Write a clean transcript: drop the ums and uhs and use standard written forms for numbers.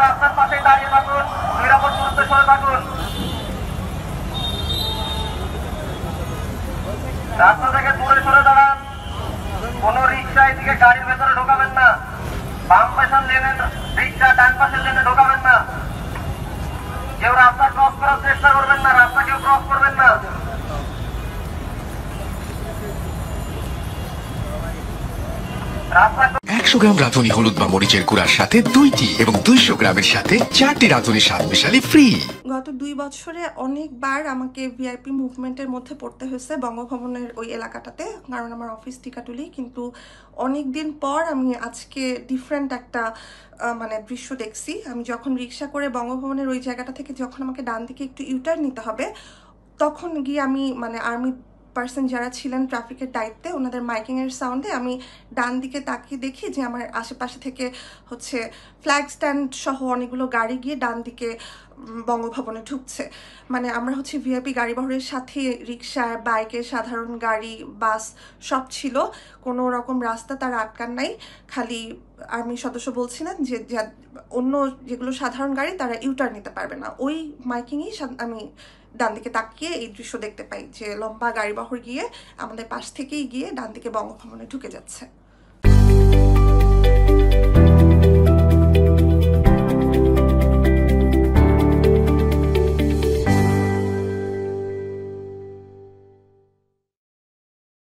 রাস্তার পাশে দাঁড়িয়ে থাকুন, নিরাপদ দূরত্বে সরে থাকুন। রাস্তা থেকে দূরে সরে দাঁড়ান। কোন রিক্সা এদিকে গাড়ির ভেতরে ঢোকাবেন না। বাম পাশের লেনে রিক্সা, ডান পাশের লেনে ঢোকাবেন না। কেউ রাস্তা ক্রস করার চেষ্টা করবেন না, রাস্তা কেউ ক্রস করবেন না। 100 গ্রাম রাঁধুনি হলুদ বা মরিচের গুঁড়ার সাথে 2টি এবং 200 গ্রামের সাথে 4টি রাঁধুনি স্বাদ মিশালি ফ্রি। গত 2 বছরে অনেকবার আমাকে ভিআইপি মুভমেন্টের মধ্যে পড়তে হয়েছে বঙ্গভবনের ওই এলাকাটাতে, কারণ আমার অফিস টিকাটুলি। কিন্তু অনেক দিন পর আমি আজকে ডিফারেন্ট একটা মানে দৃশ্য দেখছি। আমি যখন রিক্সা করে বঙ্গভবনের ওই জায়গাটা থেকে যখন আমাকে ডান দিকে একটু ইউটার্ন নিতে হবে, তখন গিয়ে আমি মানে আর্মি পার্সন যারা ছিলেন ট্রাফিকের দায়িত্বে, ওনাদের মাইকিংয়ের সাউন্ডে আমি ডান দিকে তাকিয়ে দেখি যে আমার আশেপাশে থেকে হচ্ছে ফ্ল্যাগ স্ট্যান্ড সহ অনেকগুলো গাড়ি গিয়ে ডান দিকে বঙ্গভবনে ঢুকছে। মানে আমরা হচ্ছে ভিআইপি গাড়িবহরের সাথে রিক্সা, বাইকের, সাধারণ গাড়ি, বাস সব ছিল। কোনো রকম রাস্তা তারা আটকান নাই। খালি আর্মি সদস্য বলছিলেন যে অন্য যেগুলো সাধারণ গাড়ি তারা ইউটার্ন নিতে পারবে না। ওই মাইকিংয়েই আমি ডান দিকে তাকিয়ে এই দৃশ্য দেখতে পাই যে লম্বা গাড়িবহর গিয়ে আমাদের পাশ থেকেই গিয়ে ডান দিকে বঙ্গভবনে ঢুকে যাচ্ছে।